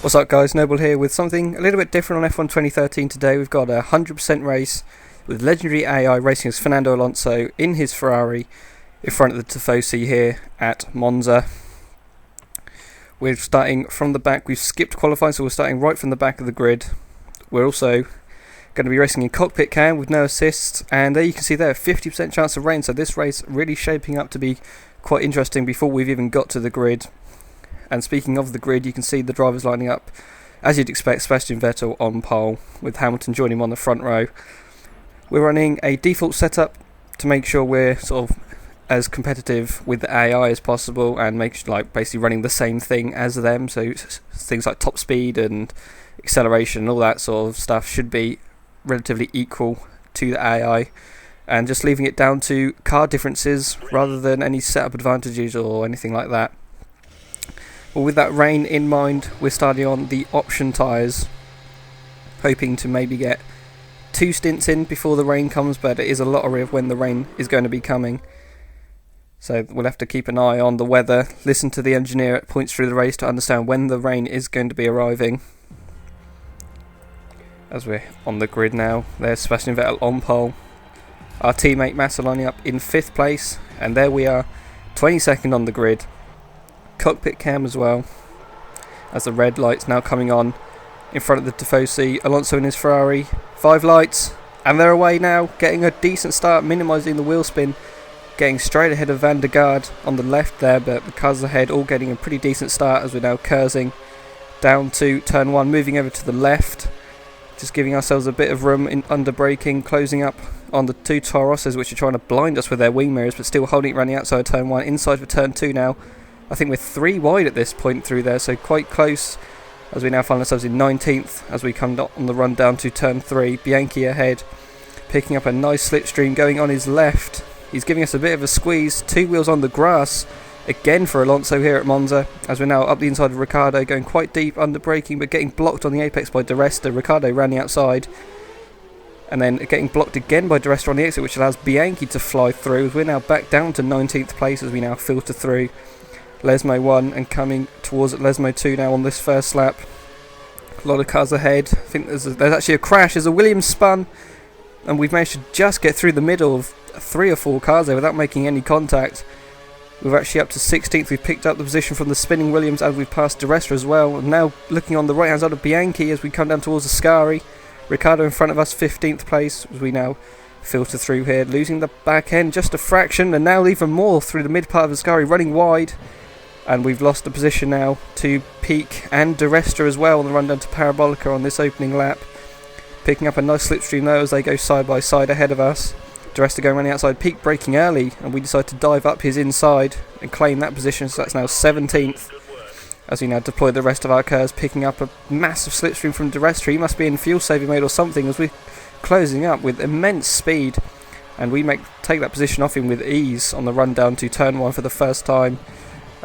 What's up guys, Noble here with something a little bit different on F1 2013 today. We've got a 100% race with legendary AI racing as Fernando Alonso in his Ferrari in front of the Tifosi here at Monza. We're starting from the back. We've skipped qualifying, so we're starting right from the back of the grid. We're also going to be racing in cockpit cam with no assists, and there you can see there a 50% chance of rain, so this race really shaping up to be quite interesting before we've even got to the grid. And speaking of the grid, you can see the drivers lining up as you'd expect. Sebastian Vettel on pole with Hamilton joining him on the front row. We're running a default setup to make sure we're sort of as competitive with the AI as possible and basically running the same thing as them, so things like top speed and acceleration and all that sort of stuff should be relatively equal to the AI, and just leaving it down to car differences rather than any setup advantages or anything like that. Well, with that rain in mind, we're starting on the option tyres, hoping to maybe get 2 stints in before the rain comes, but it is a lottery of when the rain is going to be coming. So we'll have to keep an eye on the weather, listen to the engineer at points through the race to understand when the rain is going to be arriving. As we're on the grid now, there's Sebastian Vettel on pole. Our teammate Massa lining up in 5th place, and there we are, 22nd on the grid. Cockpit cam as well, as the red lights now coming on in front of the Tifosi. Alonso in his Ferrari, 5 lights, and they're away now, getting a decent start, minimising the wheel spin, getting straight ahead of Van der Gaard on the left there, but the cars ahead all getting a pretty decent start as we're now cursing down to turn 1, moving over to the left, just giving ourselves a bit of room in under braking, closing up on the 2 Toro Rossos, which are trying to blind us with their wing mirrors, but still holding it around the outside of turn 1, inside for turn 2 now. I think we're 3 wide at this point through there, so quite close as we now find ourselves in 19th as we come on the run down to turn 3. Bianchi ahead, picking up a nice slipstream going on his left. He's giving us a bit of a squeeze, 2 wheels on the grass again for Alonso here at Monza, as we're now up the inside of Ricciardo, going quite deep under braking but getting blocked on the apex by Di Resta. Ricciardo ran the outside and then getting blocked again by Di Resta on the exit, which allows Bianchi to fly through. We're now back down to 19th place as we now filter through Lesmo 1 and coming towards Lesmo 2 now on this first lap. A lot of cars ahead. I think there's actually a crash. There's a Williams spun, and we've managed to just get through the middle of 3 or 4 cars there without making any contact. We're actually up to 16th. We've picked up the position from the spinning Williams and we've passed Di Resta as well. And now looking on the right hand side of Bianchi as we come down towards Ascari. Ricciardo in front of us, 15th place as we now filter through here, losing the back end just a fraction, and now even more through the mid part of Ascari, running wide. And we've lost the position now to Peak and Di Resta as well on the run down to Parabolica on this opening lap. Picking up a nice slipstream though as they go side by side ahead of us. Di Resta going around the outside, Peak braking early, and we decide to dive up his inside and claim that position, so that's now 17th. As we now deploy the rest of our cars, picking up a massive slipstream from Di Resta. He must be in fuel saving mode or something as we're closing up with immense speed. And we take that position off him with ease on the run down to turn 1 for the first time.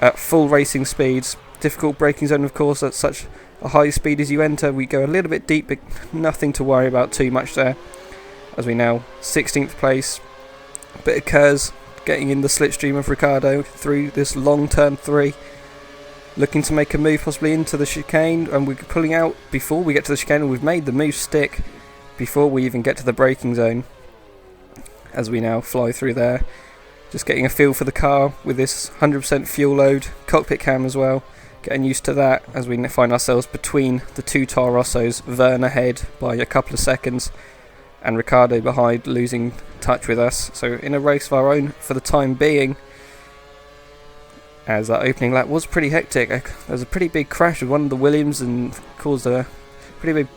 At full racing speeds, difficult braking zone of course at such a high speed as you enter. We go a little bit deep, but nothing to worry about too much there. As we now 16th place, bit of curves, getting in the slipstream of Ricciardo through this long turn 3. Looking to make a move possibly into the chicane, and we're pulling out before we get to the chicane, and we've made the move stick before we even get to the braking zone. As we now fly through there. Just getting a feel for the car with this 100% fuel load, cockpit cam as well, getting used to that as we find ourselves between the 2 Toro Rossos, Verne ahead by a couple of seconds and Ricciardo behind losing touch with us. So in a race of our own for the time being, as that opening lap was pretty hectic. There was a pretty big crash with one of the Williams and caused a pretty big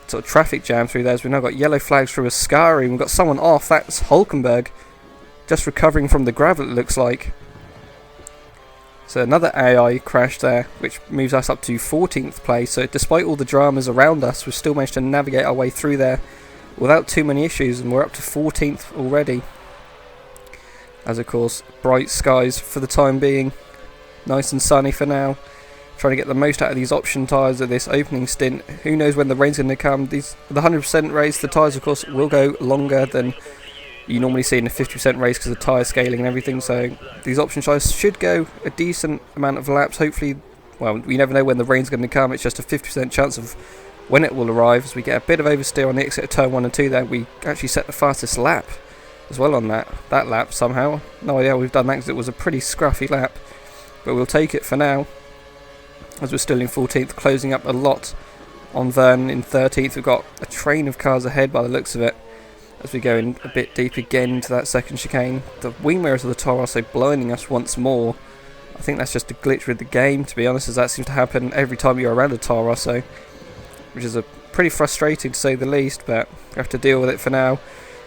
sort of traffic jam through there, as we've now got yellow flags through Ascari and we've got someone off. That's Hulkenberg. Just recovering from the gravel it looks like. So another AI crash there, which moves us up to 14th place. So despite all the dramas around us, we've still managed to navigate our way through there without too many issues, and we're up to 14th already. As of course, bright skies for the time being. Nice and sunny for now. Trying to get the most out of these option tyres of this opening stint. Who knows when the rain's going to come. The 100% race, the tyres of course will go longer than you normally see in a 50% race because of tyre scaling and everything, so these option tyres should go a decent amount of laps. Hopefully well, we never know when the rain's going to come. It's just a 50% chance of when it will arrive. As we get a bit of oversteer on the exit of turn 1 and 2 there, we actually set the fastest lap as well on that lap somehow. No idea how we've done that because it was a pretty scruffy lap, but we'll take it for now as we're still in 14th, closing up a lot on Vern in 13th. We've got a train of cars ahead by the looks of it as we go in a bit deep again into that second chicane. The wing mirrors of the Toro Rosso blinding us once more. I think that's just a glitch with the game, to be honest, as that seems to happen every time you're around a Toro Rosso, which is pretty frustrating to say the least, but we have to deal with it for now,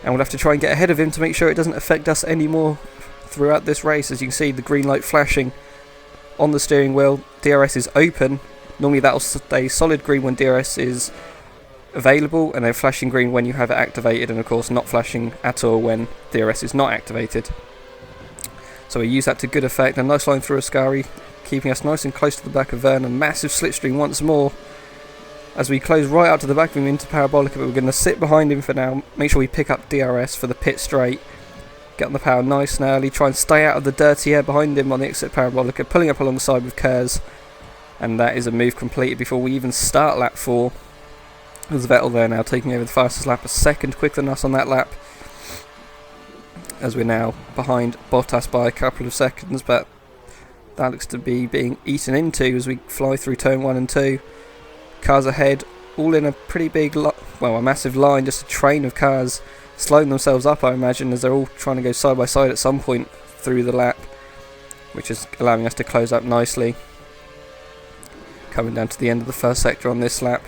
and we'll have to try and get ahead of him to make sure it doesn't affect us anymore throughout this race. As you can see, the green light flashing on the steering wheel. DRS is open. Normally that'll stay solid green when DRS is available, and then flashing green when you have it activated, and of course not flashing at all when DRS is not activated. So we use that to good effect. A nice line through Ascari, keeping us nice and close to the back of Vern. A massive slipstream once more as we close right out to the back of him into Parabolica, but we're going to sit behind him for now, make sure we pick up DRS for the pit straight, get on the power nice and early, try and stay out of the dirty air behind him on the exit Parabolica, pulling up alongside with Kers, and that is a move completed before we even start lap 4. There's Vettel there now taking over the fastest lap, a second quicker than us on that lap, as we're now behind Bottas by a couple of seconds, but that looks to be being eaten into as we fly through turn 1 and 2. Cars ahead, all in a pretty big, a massive line, just a train of cars slowing themselves up, I imagine, as they're all trying to go side by side at some point through the lap, which is allowing us to close up nicely. Coming down to the end of the first sector on this lap,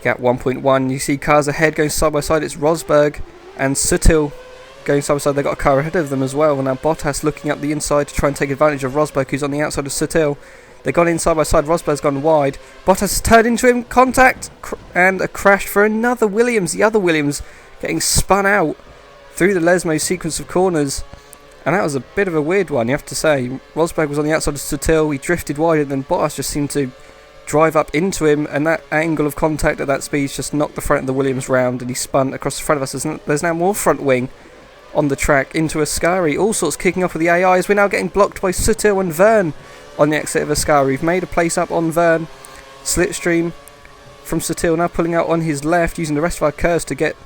gap 1.1, you see cars ahead going side by side. It's Rosberg and Sutil going side by side. They've got a car ahead of them as well, and now Bottas looking up the inside to try and take advantage of Rosberg, who's on the outside of Sutil. They've gone in side by side. Rosberg's gone wide. Bottas has turned into him. Contact and a crash for another Williams. The other Williams getting spun out through the Lesmo sequence of corners. And that was a bit of a weird one, you have to say. Rosberg was on the outside of Sutil. He drifted wide, and then Bottas just seemed to drive up into him. And that angle of contact at that speed just knocked the front of the Williams round, and he spun across the front of us. There's now more front wing on the track into Ascari. All sorts kicking off with the AIs. We're now getting blocked by Sutil and Vern on the exit of Ascari. We've made a place up on Vern. Slipstream from Sutil now pulling out on his left, using the rest of our curves to get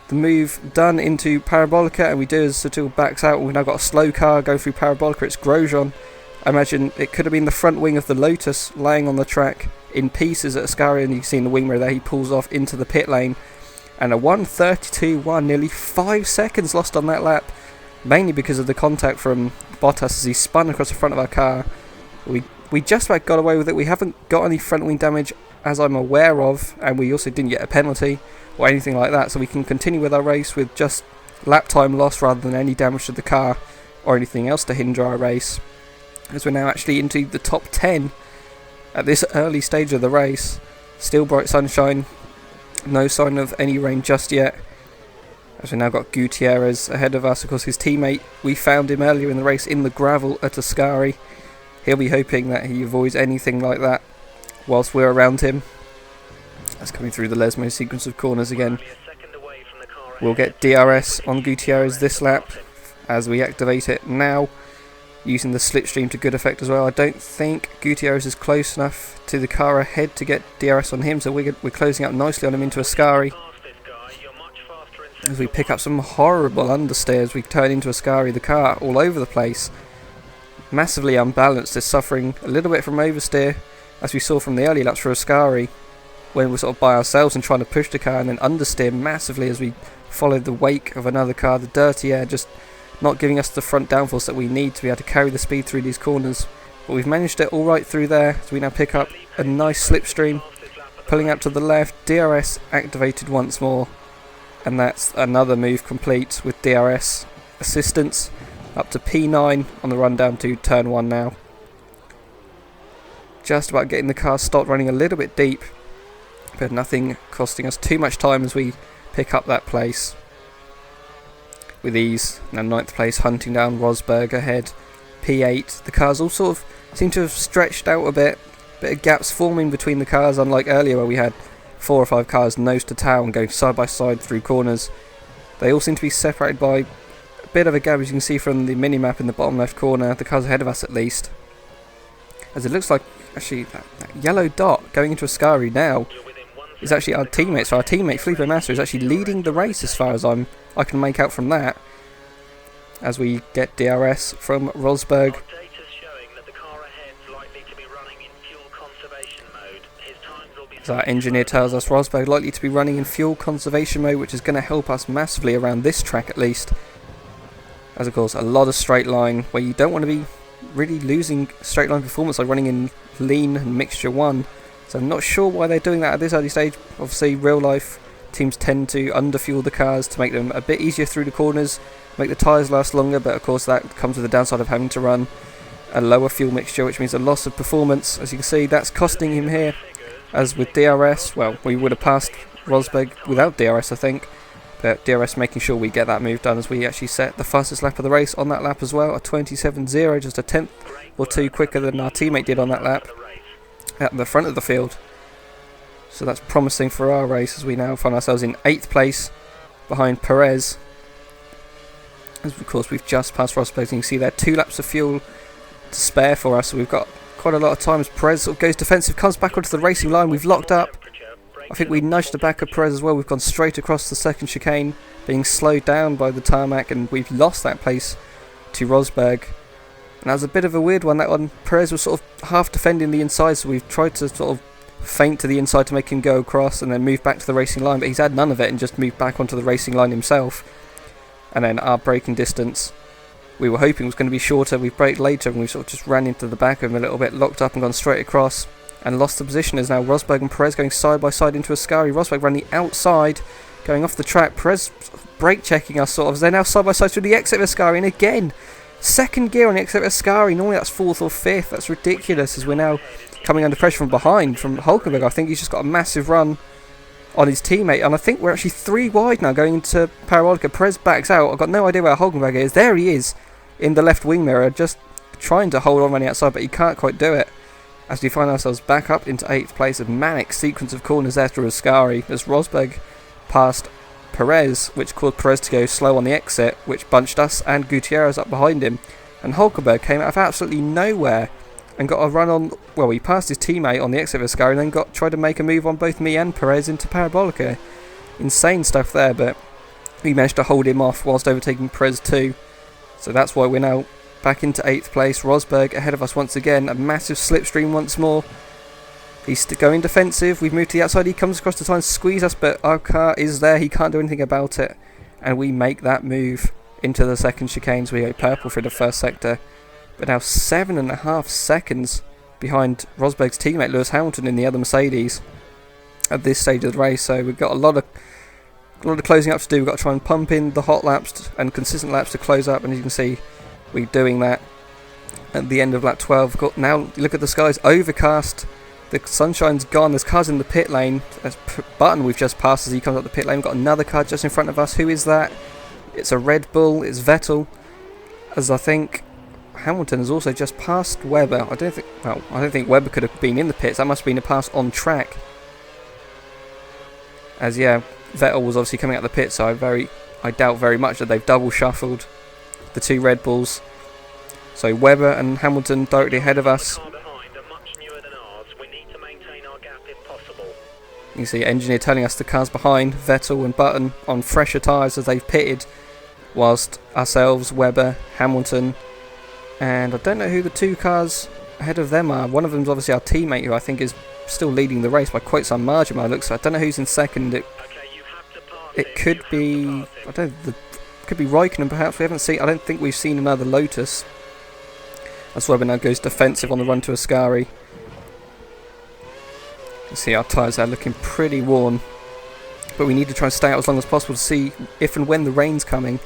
the move done into Parabolica, and we do as Sutil backs out. We've now got a slow car going through Parabolica. It's Grosjean. I imagine it could have been the front wing of the Lotus laying on the track in pieces at Ascari, and you can see in the wing mirror there he pulls off into the pit lane. And a 1:32.1, nearly 5 seconds lost on that lap, mainly because of the contact from Bottas as he spun across the front of our car. We just about got away with it. We haven't got any front wing damage as I'm aware of, and we also didn't get a penalty or anything like that, so we can continue with our race with just lap time loss rather than any damage to the car or anything else to hinder our race, as we're now actually into the top 10 at this early stage of the race. Still bright sunshine, no sign of any rain just yet, as we've now got Gutierrez ahead of us. Of course, his teammate, we found him earlier in the race in the gravel at Ascari. He'll be hoping that he avoids anything like that whilst we're around him. That's coming through the Lesmo sequence of corners again. We'll get DRS on Gutierrez this lap as we activate it now, using the slipstream to good effect as well. I don't think Gutierrez is close enough to the car ahead to get DRS on him, so we're closing up nicely on him into Ascari. As we pick up some horrible understeers, we turn into Ascari, the car all over the place. Massively unbalanced, is suffering a little bit from oversteer, as we saw from the early laps for Ascari, when we're sort of by ourselves and trying to push the car, and then understeer massively as we followed the wake of another car. The dirty air just not giving us the front downforce that we need to be able to carry the speed through these corners. But we've managed it all right through there, so we now pick up a nice slipstream, pulling out to the left. DRS activated once more, and that's another move complete with DRS assistance. Up to P9 on the run down to turn 1 now. Just about getting the car stopped, running a little bit deep, but nothing costing us too much time as we pick up that place with ease. Now 9th place, hunting down Rosberg ahead. P8, the cars all sort of seem to have stretched out a bit of gaps forming between the cars, unlike earlier where we had 4 or 5 cars nose to tail and going side by side through corners. They all seem to be separated by a bit of a gap, as you can see from the mini-map in the bottom left corner, the cars ahead of us at least. As it looks like actually that yellow dot going into Ascari now is actually our teammate. So our teammate Felipe Massa is actually leading the race as far as I can make out from that. As we get DRS from Rosberg. So our engineer tells us Rosberg likely to be running in fuel conservation mode, which is going to help us massively around this track at least. As of course a lot of straight line where you don't want to be really losing straight line performance like running in lean and mixture 1. So I'm not sure why they're doing that at this early stage. Obviously real life teams tend to underfuel the cars to make them a bit easier through the corners, make the tyres last longer, but of course that comes with the downside of having to run a lower fuel mixture, which means a loss of performance. As you can see, that's costing him here. As with DRS, well, we would have passed Rosberg without DRS, I think, but DRS making sure we get that move done as we actually set the fastest lap of the race on that lap as well, a 27.0, just a tenth or two quicker than our teammate did on that lap at the front of the field. So that's promising for our race as we now find ourselves in 8th place behind Perez. As of course we've just passed Rosberg, you can see there 2 laps of fuel to spare for us, so we've got quite a lot of time as Perez sort of goes defensive, comes back onto the racing line. We've locked up. I think we nudged the back of Perez as well. We've gone straight across the second chicane, being slowed down by the tarmac, and we've lost that place to Rosberg. And that was a bit of a weird one, that one. Perez was sort of half defending the inside, so we've tried to sort of feint to the inside to make him go across and then move back to the racing line, but he's had none of it and just moved back onto the racing line himself. And then our braking distance, we were hoping was going to be shorter. We've braked later and we sort of just ran into the back of him a little bit, locked up and gone straight across and lost the position. As now Rosberg and Perez going side by side into Ascari. Rosberg ran the outside, going off the track. Perez brake checking us sort of. They're now side by side through the exit of Ascari, and again, second gear on the exit of Ascari. Normally that's 4th or 5th. That's ridiculous as we're now coming under pressure from behind from Hulkenberg. I think he's just got a massive run on his teammate, and I think we're actually 3 wide now going into Parabolica. Perez backs out. I've got no idea where Hulkenberg is. There he is in the left wing mirror, just trying to hold on running outside, but he can't quite do it. As we find ourselves back up into 8th place, a manic sequence of corners there through Ascari as Rosberg passed Perez, which caused Perez to go slow on the exit, which bunched us and Gutierrez up behind him. And Hulkenberg came out of absolutely nowhere and got a run on, well, he passed his teammate on the exit of Ascari and then tried to make a move on both me and Perez into Parabolica. Insane stuff there, but we managed to hold him off whilst overtaking Perez too. So that's why we're now back into 8th place. Rosberg ahead of us once again, a massive slipstream once more. He's going defensive. We've moved to the outside. He comes across to try and squeeze us, but our car is there. He can't do anything about it. And we make that move into the second chicane. So we go purple for the first sector. But now 7.5 seconds behind Rosberg's teammate Lewis Hamilton in the other Mercedes at this stage of the race. So we've got a lot of closing up to do. We've got to try and pump in the hot laps and consistent laps to close up, and as you can see we're doing that at the end of lap 12. Now look at the skies, overcast, the sunshine's gone, there's cars in the pit lane. There's Button we've just passed as he comes up the pit lane. We've got another car just in front of us. Who is that? It's a Red Bull, it's Vettel, as I think Hamilton has also just passed Webber. I don't think Webber could have been in the pits. That must have been a pass on track. As yeah, Vettel was obviously coming out of the pit, so I doubt very much that they've double shuffled the 2 Red Bulls. So Webber and Hamilton directly ahead of us. You can see engineer telling us the cars behind, Vettel and Button, on fresher tyres as they've pitted, whilst ourselves, Webber, Hamilton, and I don't know who the 2 cars ahead of them are. One of them's obviously our teammate, who I think is still leading the race by quite some margin by the looks. I don't know who's in second. It could be, I don't know, could be Raikkonen perhaps. I don't think we've seen another Lotus. As Webber now goes defensive on the run to Ascari. You see our tyres are looking pretty worn, but we need to try and stay out as long as possible to see if and when the rain's coming.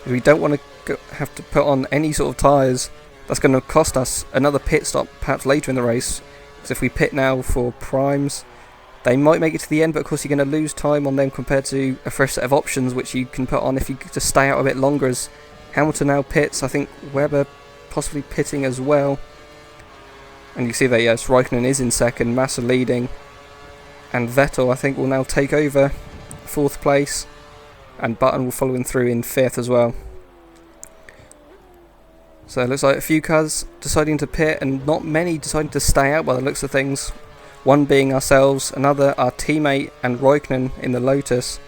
We don't want to have to put on any sort of tyres that's going to cost us another pit stop perhaps later in the race. Because if we pit now for primes, they might make it to the end, but of course you're going to lose time on them compared to a fresh set of options which you can put on if you just stay out a bit longer. As Hamilton now pits, I think Webber possibly pitting as well. And you see that yes, Raikkonen is in second, Massa leading, and Vettel I think will now take over 4th place, and Button will follow him through in 5th as well. So it looks like a few cars deciding to pit and not many deciding to stay out by the looks of things. One being ourselves, another our teammate and Raikkonen in the Lotus.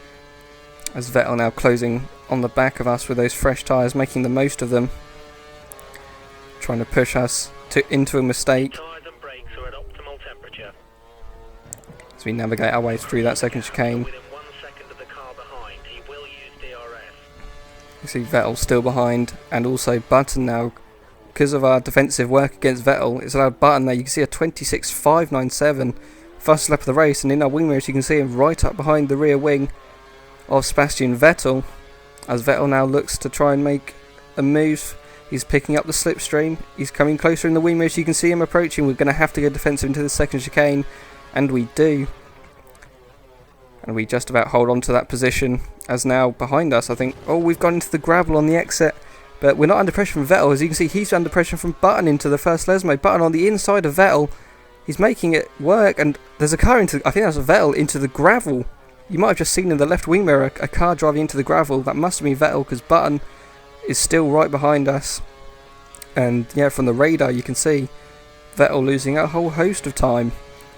As Vettel now closing on the back of us with those fresh tyres, making the most of them. Trying to push us into a mistake. As we navigate our way through that second chicane. You see Vettel still behind, and also Button now, because of our defensive work against Vettel, it's allowed Button there. You can see a 26.597 fastest lap of the race, and in our wing mirrors you can see him right up behind the rear wing of Sebastian Vettel, as Vettel now looks to try and make a move. He's picking up the slipstream, he's coming closer in the wing mirrors, you can see him approaching. We're going to have to go defensive into the second chicane, and we do. And we just about hold on to that position, as now behind us, I think, oh, we've gone into the gravel on the exit, but we're not under pressure from Vettel. As you can see, he's under pressure from Button into the first Lesmo. Button on the inside of Vettel, he's making it work, and there's a car into, I think that's Vettel, into the gravel. You might have just seen in the left wing mirror a car driving into the gravel. That must have been Vettel, because Button is still right behind us. And yeah, from the radar you can see Vettel losing a whole host of time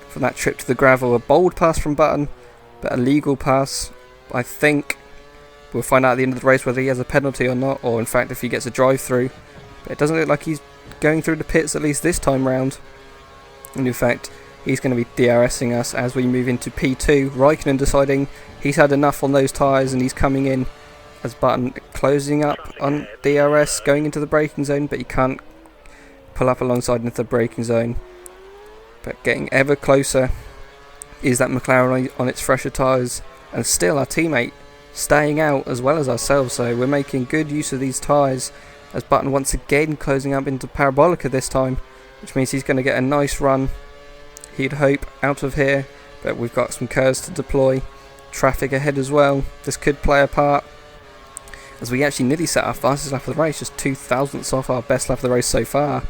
from that trip to the gravel. A bold pass from Button, but a legal pass. I think we'll find out at the end of the race whether he has a penalty or not, or in fact if he gets a drive through. But it doesn't look like he's going through the pits, at least this time round. And in fact, he's going to be DRSing us as we move into P2. Raikkonen deciding he's had enough on those tyres and he's coming in, as Button closing up on DRS, going into the braking zone, but he can't pull up alongside into the braking zone. But getting ever closer is that McLaren on its fresher tyres, and still our teammate staying out as well as ourselves, so we're making good use of these tyres, as Button once again closing up into Parabolica this time, which means he's going to get a nice run, he'd hope, out of here. But we've got some curves to deploy, traffic ahead as well. This could play a part, as we actually nearly set our fastest lap of the race, just 2,000ths off our best lap of the race so far.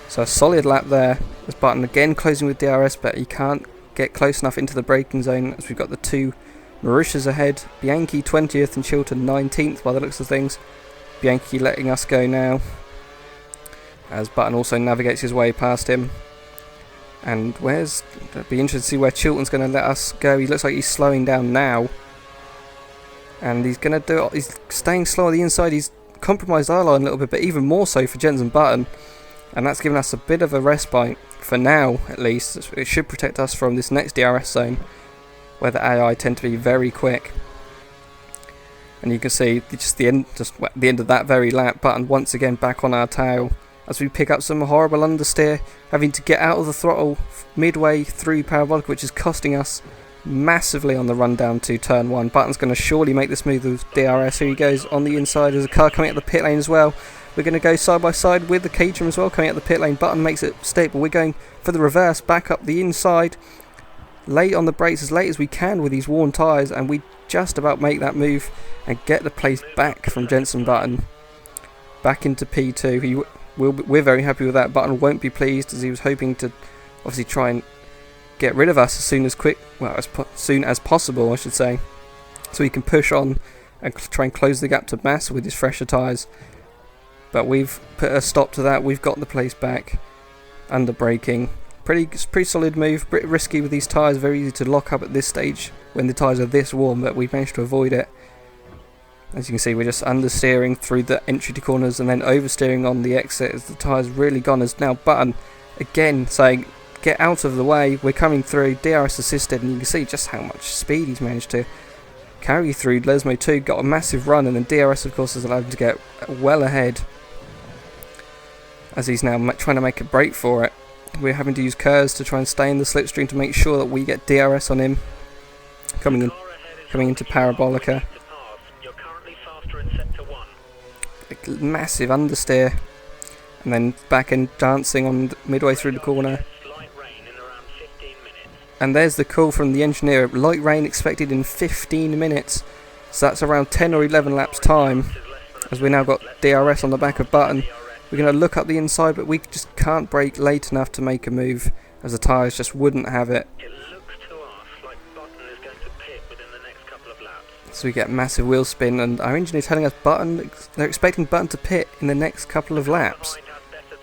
So a solid lap there, as Button again closing with DRS, but he can't get close enough into the braking zone, as we've got the two Mauritius ahead. Bianchi 20th and Chilton 19th by the looks of things. Bianchi letting us go now, as Button also navigates his way past him. And it'll be interesting to see where Chilton's going to let us go. He looks like he's slowing down now, and he's going to do it. He's staying slow on the inside. He's compromised our line a little bit, but even more so for Jensen Button, and that's given us a bit of a respite for now, at least. It should protect us from this next DRS zone, where the AI tend to be very quick. And you can see just the end of that very lap, Button once again back on our tail, as we pick up some horrible understeer, having to get out of the throttle midway through Parabolica, which is costing us massively on the run down to turn 1. Button's going to surely make this move with DRS. Here he goes on the inside. There's a car coming out the pit lane as well. We're going to go side by side with the Caterham as well, coming out the pit lane. Button makes it stable. We're going for the reverse, back up the inside, late on the brakes, as late as we can with these worn tyres, and we just about make that move and get the place back from Jensen Button back into P2. We're very happy with that. Button won't be pleased, as he was hoping to obviously try and get rid of us as soon as possible, I should say, so he can push on and try and close the gap to Massa with his fresher tyres. But we've put a stop to that. We've got the place back under braking. Pretty solid move. Pretty risky with these tyres. Very easy to lock up at this stage when the tyres are this warm, but we've managed to avoid it. As you can see, we're just understeering through the entry to corners and then oversteering on the exit, as the tyre's really gone. As now Button again saying, get out of the way, we're coming through, DRS assisted, and you can see just how much speed he's managed to carry through Lesmo 2. Got a massive run, and then DRS of course has allowed him to get well ahead, as he's now trying to make a break for it. We're having to use curves to try and stay in the slipstream to make sure that we get DRS on him coming into Parabolica. A massive understeer, and then back end dancing on midway through the corner. And there's the call from the engineer, light rain expected in 15 minutes, so that's around 10 or 11 laps time, as we now got DRS on the back of Button. We're going to look up the inside, but we just can't brake late enough to make a move, as the tyres just wouldn't have it. It looks to us like Button is going to pit within the next couple of laps. So we get a massive wheel spin, and our engineer telling us they're expecting Button to pit in the next couple of laps.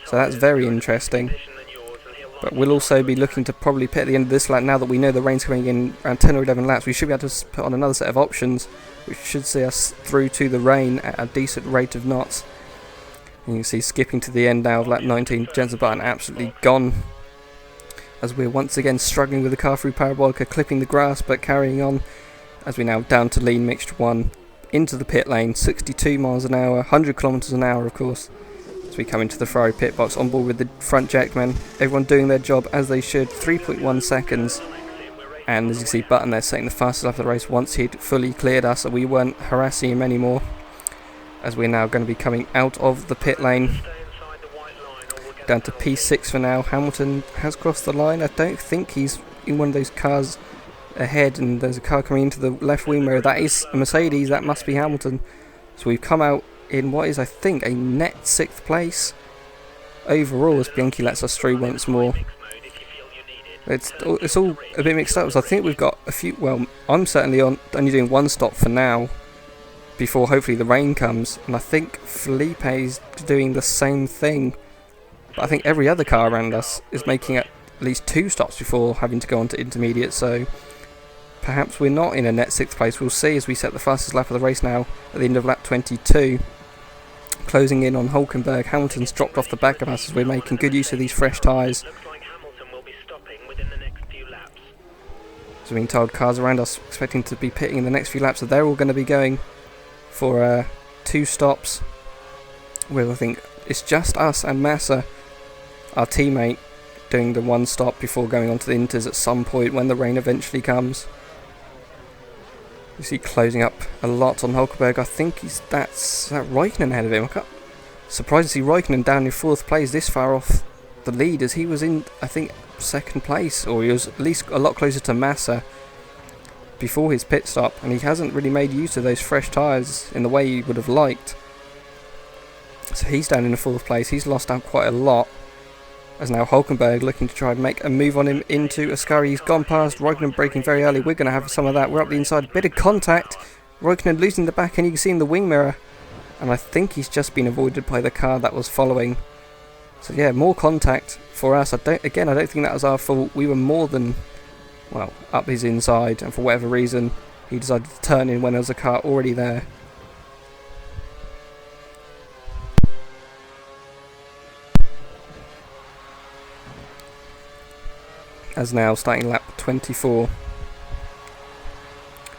So that's very interesting. But we'll also be looking to probably pit at the end of this lap. Now that we know the rain's coming in around 10 or 11 laps, we should be able to put on another set of options, which should see us through to the rain at a decent rate of knots. And you can see skipping to the end now of lap 19, Jensen Button absolutely gone, as we're once again struggling with the car through Parabolica, clipping the grass but carrying on, as we're now down to lean mixture 1 into the pit lane, 62 miles an hour, 100 kilometers an hour of course, as we come into the Ferrari pit box on board with the front jackman. Everyone doing their job as they should, 3.1 seconds, and as you see Button there setting the fastest lap of the race once he'd fully cleared us, so we weren't harassing him anymore, as we're now going to be coming out of the pit lane. Down to P6 for now. Hamilton has crossed the line. I don't think he's in one of those cars ahead, and there's a car coming into the left wing mirror. That is a Mercedes, that must be Hamilton. So we've come out in what is, I think, a net 6th place overall, as Bianchi lets us through once more. It's all a bit mixed up, so I think we've got a few, well, I'm certainly only doing one stop for now, before hopefully the rain comes, and I think Felipe's doing the same thing. But I think every other car around us is making at least 2 stops before having to go on to intermediate, so perhaps we're not in a net 6th place. We'll see as we set the fastest lap of the race now at the end of lap 22. Closing in on Hulkenberg. Hamilton's dropped off the back of us as we're making good use of these fresh tyres. So being told cars around us expecting to be pitting in the next few laps, so they're all going to be going for 2 stops, where I think it's just us and Massa, our teammate, doing the 1 stop before going on to the Inters at some point when the rain eventually comes. You see closing up a lot on Hulkenberg. I think that's Raikkonen ahead of him. I'm surprised to see Raikkonen down in 4th place this far off the lead, as he was in, I think, 2nd place, or he was at least a lot closer to Massa before his pit stop, and he hasn't really made use of those fresh tyres in the way he would have liked. So he's down in the 4th place. He's lost out quite a lot, as now Hulkenberg looking to try and make a move on him into Ascari. He's gone past Raikkonen, braking very early. We're going to have some of that. We're up the inside, bit of contact. Raikkonen losing the back end, you can see in the wing mirror, and I think he's just been avoided by the car that was following. So yeah, more contact for us. I don't think that was our fault. We were more than, well, up his inside, and for whatever reason he decided to turn in when there was a car already there. As now starting lap 24,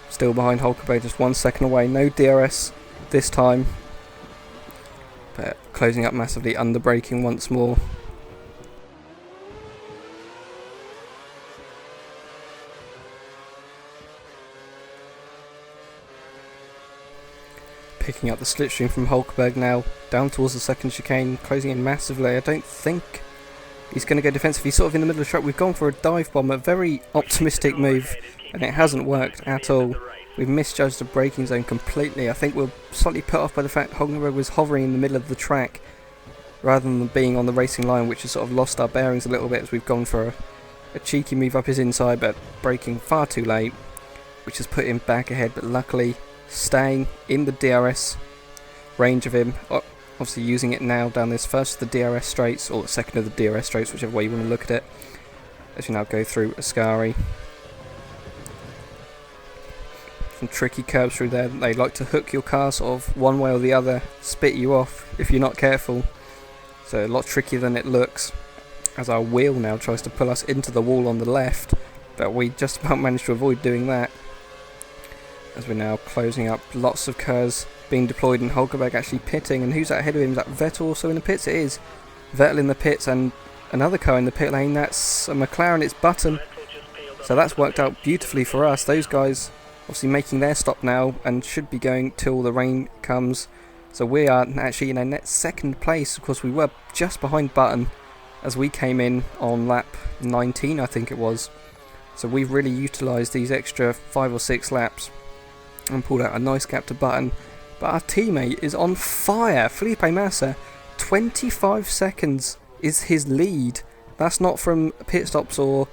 still behind Hulkenberg, just 1 second away. No DRS this time, but closing up massively, under braking once more. Picking up the slipstream from Hulkenberg now, down towards the 2nd chicane, closing in massively. I don't think he's going to go defensive. He's sort of in the middle of the track. We've gone for a dive bomb, a very optimistic move, and it hasn't worked at all. We've misjudged the braking zone completely. I think we're slightly put off by the fact Hulkenberg was hovering in the middle of the track rather than being on the racing line, which has sort of lost our bearings a little bit as we've gone for a cheeky move up his inside, but braking far too late, which has put him back ahead, but luckily staying in the DRS range of him. Obviously using it now down this first of the DRS straights, or the second of the DRS straights, whichever way you want to look at it, as you now go through Ascari. Some tricky curves through there. They like to hook your car sort of one way or the other, spit you off if you're not careful. So a lot trickier than it looks, as our wheel now tries to pull us into the wall on the left, but we just about managed to avoid doing that. As we're now closing up, lots of curves being deployed, and Hulkenberg actually pitting. And who's that ahead of him? Is that Vettel also in the pits? It is Vettel in the pits, and another car in the pit lane. That's a McLaren, it's Button. So that's worked out beautifully for us. Those guys obviously making their stop now and should be going till the rain comes. So we are actually in a net 2nd place. Of course, we were just behind Button as we came in on lap 19, I think it was. So we've really utilised these extra 5 or 6 laps and pulled out a nice gap to Button. But our teammate is on fire. Felipe Massa, 25 seconds is his lead. That's not from pit stops or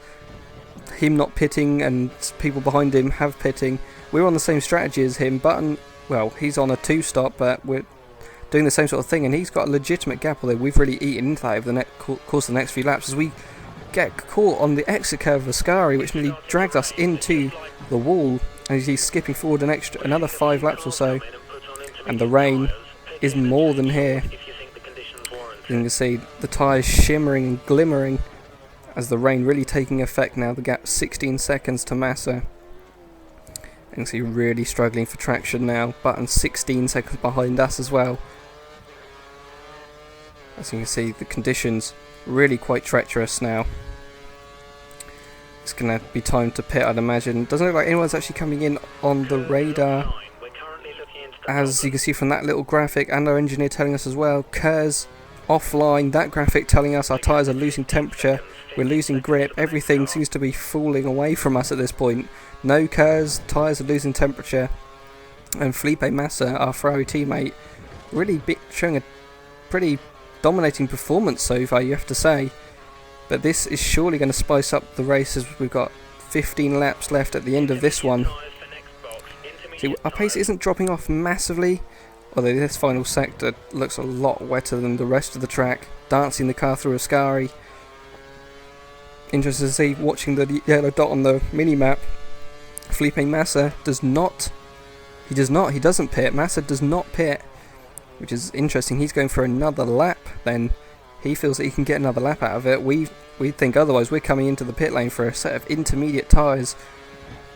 him not pitting and people behind him have pitting. we're on the same strategy as him. Button, well, he's on a 2-stop, but we're doing the same sort of thing, and he's got a legitimate gap, although we've really eaten into that over the course of the next few laps as we get caught on the exit curve of Ascari, which nearly drags us into the wall, and he's skipping forward another 5 laps or so, and the rain is more than here. You can see the tyres shimmering and glimmering as the rain really taking effect now. The gap 16 seconds to Massa. You can see really struggling for traction now. Button 16 seconds behind us as well. As you can see, the conditions really quite treacherous now. It's going to be time to pit, I'd imagine. Doesn't look like anyone's actually coming in on the radar. As you can see from that little graphic, and our engineer telling us as well, Kerr's offline, that graphic telling us our tyres are losing temperature, we're losing grip, everything seems to be falling away from us at this point. No Kerr's, tyres are losing temperature, and Felipe Massa, our Ferrari teammate, really showing a pretty dominating performance so far, you have to say. But this is surely going to spice up the race as we've got 15 laps left at the end of this one. See, our pace isn't dropping off massively, although this final sector looks a lot wetter than the rest of the track, dancing the car through Ascari. Interesting to see, watching the yellow dot on the mini-map, Felipe Massa he doesn't pit, Massa does not pit, which is interesting. He's going for another lap then. He feels that he can get another lap out of it. We think otherwise. We're coming into the pit lane for a set of intermediate tyres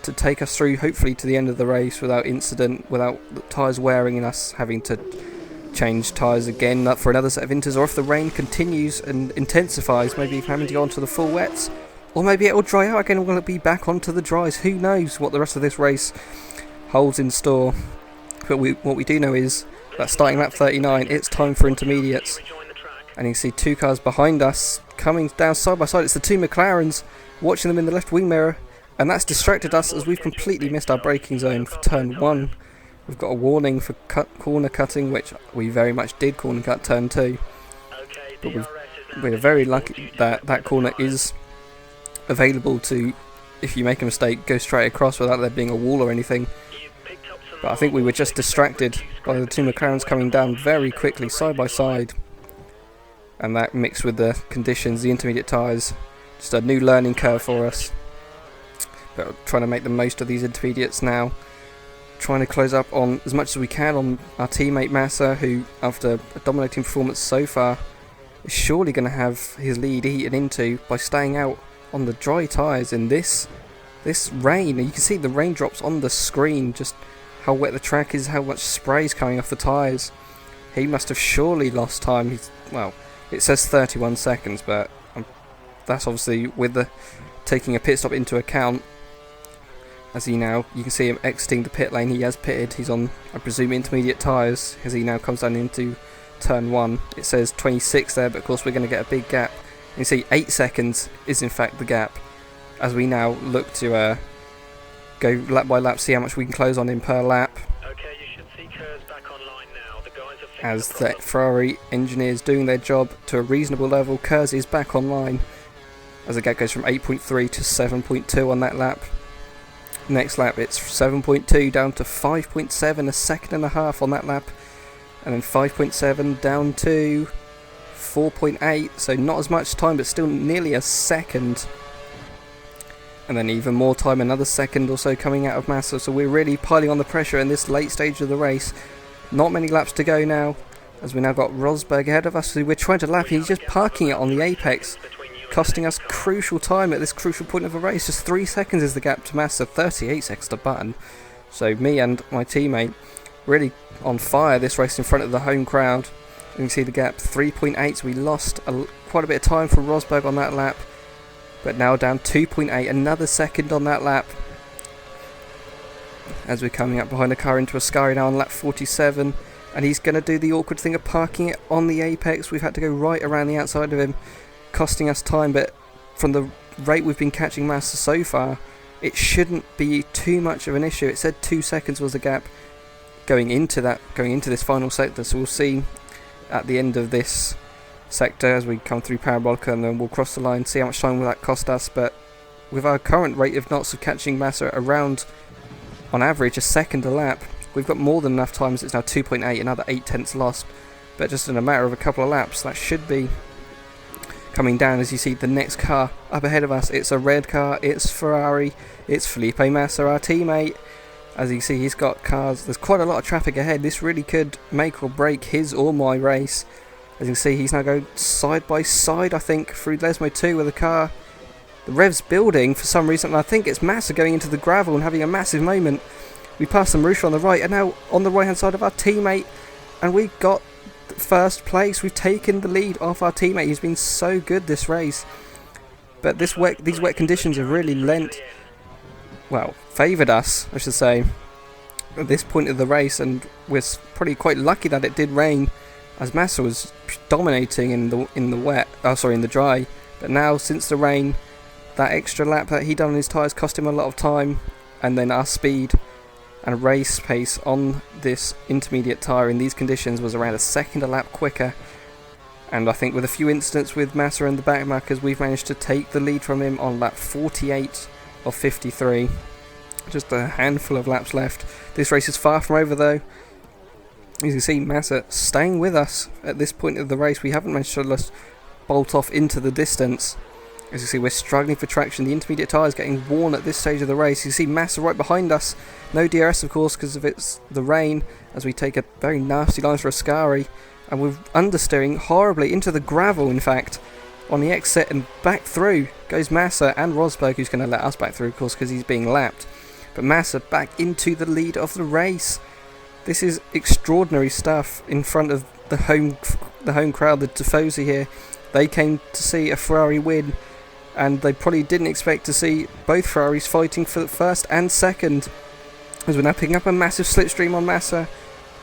to take us through, hopefully, to the end of the race without incident, without the tyres wearing and us having to change tyres again for another set of inters, or if the rain continues and intensifies, maybe having to go onto the full wets, or maybe it will dry out again and we'll be back onto the dries. Who knows what the rest of this race holds in store. But what we do know is that starting lap 39, it's time for intermediates. And you can see 2 cars behind us coming down side by side. It's the 2 McLarens, watching them in the left wing mirror, and that's distracted us as we've completely missed our braking zone for turn 1. We've got a warning for corner cutting, which we very much did corner cut turn 2. But we're very lucky that that corner is available to, if you make a mistake, go straight across without there being a wall or anything. But I think we were just distracted by the 2 McLarens coming down very quickly, side by side. And that mixed with the conditions, the intermediate tyres, just a new learning curve for us. But we're trying to make the most of these intermediates now. Trying to close up on as much as we can on our teammate Massa, who, after a dominating performance so far, is surely going to have his lead eaten into by staying out on the dry tyres in this rain. And you can see the raindrops on the screen, just how wet the track is, how much spray is coming off the tyres. He must have surely lost time. Well, it says 31 seconds, but that's obviously with the taking a pit stop into account. As you can see him exiting the pit lane. He has pitted. He's on, I presume, intermediate tyres as he now comes down into turn 1. It says 26 there, but of course we're going to get a big gap. You can see 8 seconds is in fact the gap as we now look to go lap by lap, see how much we can close on him per lap. As the Ferrari engineers doing their job to a reasonable level. Kurz is back online as the gap goes from 8.3 to 7.2 on that lap. Next lap it's 7.2 down to 5.7, a second and a half on that lap, and then 5.7 down to 4.8, so not as much time but still nearly a second, and then even more time, another second or so coming out of Massa. So we're really piling on the pressure in this late stage of the race. Not many laps to go now, as we now got Rosberg ahead of us, who we're trying to lap. He's just parking it on the apex, costing us crucial time at this crucial point of the race. Just 3 seconds is the gap to Massa, 38 seconds to Button. So me and my teammate really on fire this race in front of the home crowd. You can see the gap 3.8, so we lost quite a bit of time from Rosberg on that lap, but now down 2.8, another second on that lap. As we're coming up behind the car into Ascari now on lap 47, and he's going to do the awkward thing of parking it on the apex. We've had to go right around the outside of him, costing us time, but from the rate we've been catching Massa so far, it shouldn't be too much of an issue. It said 2 seconds was the gap going into this final sector, so we'll see at the end of this sector as we come through Parabolica, and then we'll cross the line, see how much time will that cost us. But with our current rate of knots of catching Massa around on average a second a lap. We've got more than enough times. It's now 2.8, another 8 tenths lost, but just in a matter of a couple of laps that should be coming down. As you see the next car up ahead of us, it's a red car, it's Ferrari, it's Felipe Massa, our teammate. As you see, he's got cars, there's quite a lot of traffic ahead. This really could make or break his or my race. As you can see, he's now going side by side, I think, through Lesmo 2 with a car. The rev's building for some reason, and I think it's Massa going into the gravel and having a massive moment. We passed the Marusha on the right, and now on the right hand side of our teammate, and we got first place. We've taken the lead off our teammate. He's been so good this race, but these wet conditions have really favoured us, I should say, at this point of the race, and we're probably quite lucky that it did rain, as Massa was dominating in the dry. But now, since the rain, that extra lap that he done on his tyres cost him a lot of time, and then our speed and race pace on this intermediate tyre in these conditions was around a second a lap quicker. And I think with a few incidents with Massa and the backmarkers, we've managed to take the lead from him on lap 48 of 53. Just a handful of laps left. This race is far from over though. As you can see, Massa staying with us at this point of the race. We haven't managed to just bolt off into the distance. As you see, we're struggling for traction. The intermediate tyre is getting worn at this stage of the race. You see Massa right behind us. No DRS, of course, because of the rain, as we take a very nasty line for Ascari. And we're understeering horribly into the gravel, in fact, on the exit, and back through goes Massa and Rosberg, who's going to let us back through, of course, because he's being lapped. But Massa back into the lead of the race. This is extraordinary stuff in front of the home crowd, the Tifosi here. They came to see a Ferrari win, and they probably didn't expect to see both Ferraris fighting for the first and second. As we're now picking up a massive slipstream on Massa,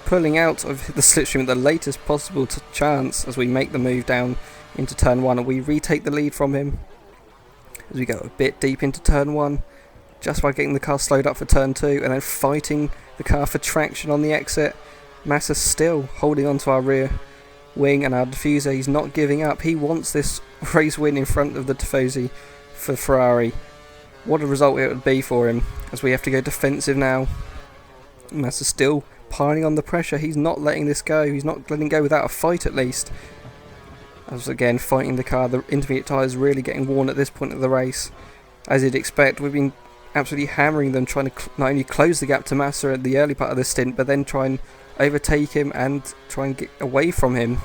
pulling out of the slipstream at the latest possible chance as we make the move down into turn 1, and we retake the lead from him as we go a bit deep into turn 1, just by getting the car slowed up for turn 2 and then fighting the car for traction on the exit. Massa still holding on to our rear wing and our diffuser. He's not giving up. He wants this race win in front of the Tifosi for Ferrari. What a result it would be for him, as we have to go defensive now. Massa still piling on the pressure. He's not letting this go. He's not letting go without a fight, at least. As again, fighting the car. The intermediate tyre is really getting worn at this point of the race. As you'd expect, we've been absolutely hammering them, trying to not only close the gap to Massa at the early part of the stint, but then try and overtake him and try and get away from him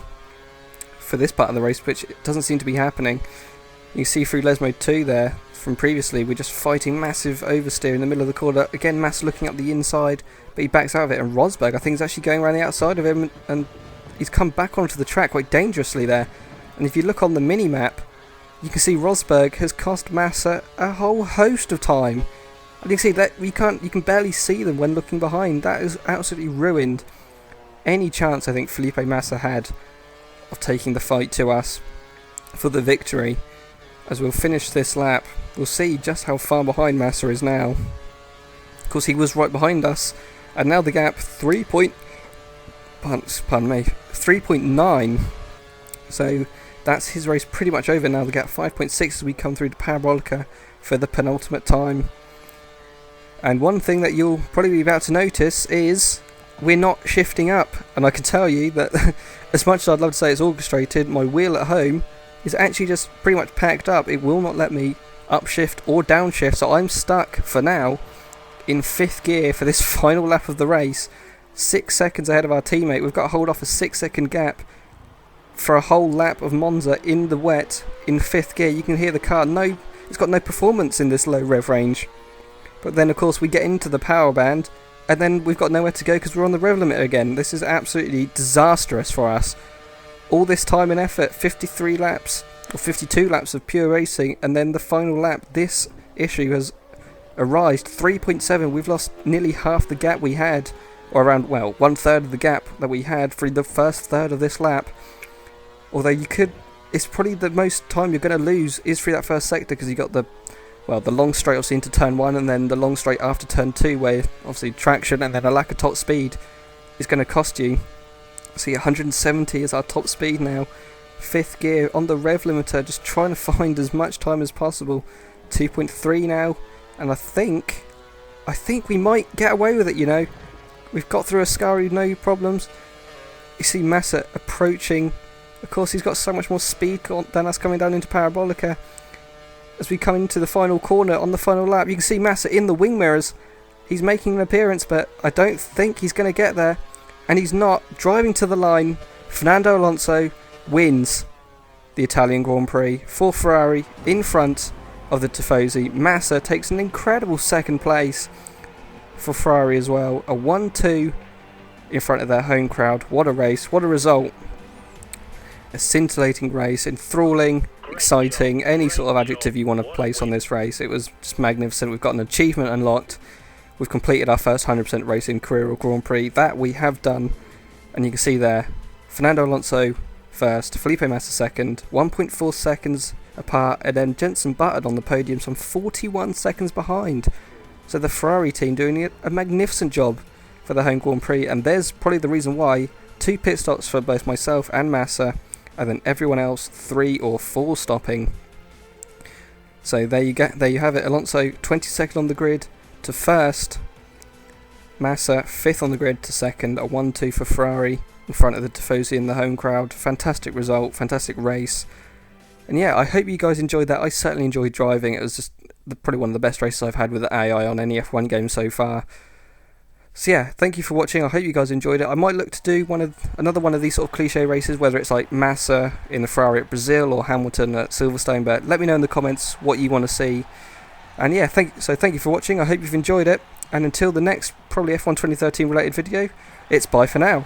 for this part of the race, which doesn't seem to be happening. You see through Lesmo 2 there from previously, we're just fighting massive oversteer in the middle of the corner. Again, Massa looking up the inside, but he backs out of it, and Rosberg, I think, is actually going around the outside of him, and he's come back onto the track quite dangerously there. And if you look on the mini-map, you can see Rosberg has cost Massa a whole host of time. And you can see that you can barely see them when looking behind. That has absolutely ruined any chance I think Felipe Massa had of taking the fight to us for the victory. As we'll finish this lap, we'll see just how far behind Massa is now. Of course, he was right behind us, and now the gap 3.9. So that's his race pretty much over now. The gap 5.6 as we come through the Parabolica for the penultimate time. And one thing that you'll probably be about to notice is we're not shifting up. And I can tell you that as much as I'd love to say it's orchestrated, my wheel at home is actually just pretty much packed up. It will not let me upshift or downshift, so I'm stuck for now in 5th gear for this final lap of the race, 6 seconds ahead of our teammate. We've got to hold off a 6-second gap for a whole lap of Monza in the wet in 5th gear. You can hear the car, it's got no performance in this low rev range. But then of course we get into the power band, and then we've got nowhere to go because we're on the rev limiter again. This is absolutely disastrous for us. All this time and effort, 53 laps, or 52 laps of pure racing, and then the final lap, this issue has arisen. 3.7, we've lost nearly half the gap we had, or around, well, 1/3 of the gap that we had for the first third of this lap. Although it's probably the most time you're going to lose is through that first sector, because you got the long straight obviously into turn 1, and then the long straight after turn 2, where obviously traction and then a lack of top speed is going to cost you. See, 170 is our top speed now. 5th gear on the rev limiter, just trying to find as much time as possible. 2.3 now, and I think I think we might get away with it, you know. We've got through Ascari, no problems. You see Massa approaching. Of course, he's got so much more speed than us coming down into Parabolica. As we come into the final corner on the final lap, you can see Massa in the wing mirrors. He's making an appearance, but I don't think he's going to get there. And he's not. Driving to the line, Fernando Alonso wins the Italian Grand Prix for Ferrari in front of the Tifosi. Massa takes an incredible second place for Ferrari as well. A 1-2 in front of their home crowd. What a race, what a result. A scintillating race, enthralling, exciting, any sort of adjective you want to place on this race. It was just magnificent. We've got an achievement unlocked. We've completed our first 100% racing career or Grand Prix. That we have done. And you can see there, Fernando Alonso first, Felipe Massa second, 1.4 seconds apart, and then Jenson Button on the podium, some 41 seconds behind. So the Ferrari team doing a magnificent job for the home Grand Prix, and there's probably the reason why. 2 pit stops for both myself and Massa, and then everyone else 3 or 4 stopping. So there you have it. Alonso 22nd on the grid to first, Massa 5th on the grid to second, a 1-2 for Ferrari in front of the Tifosi and the home crowd. Fantastic result, fantastic race. And yeah, I hope you guys enjoyed that. I certainly enjoyed driving. It was just probably one of the best races I've had with the AI on any F1 game so far. So yeah, thank you for watching. I hope you guys enjoyed it. I might look to do another one of these sort of cliche races, whether it's like Massa in the Ferrari at Brazil or Hamilton at Silverstone, but let me know in the comments what you want to see. And yeah, thank you for watching. I hope you've enjoyed it. And until the next, probably F1 2013 related video, it's bye for now.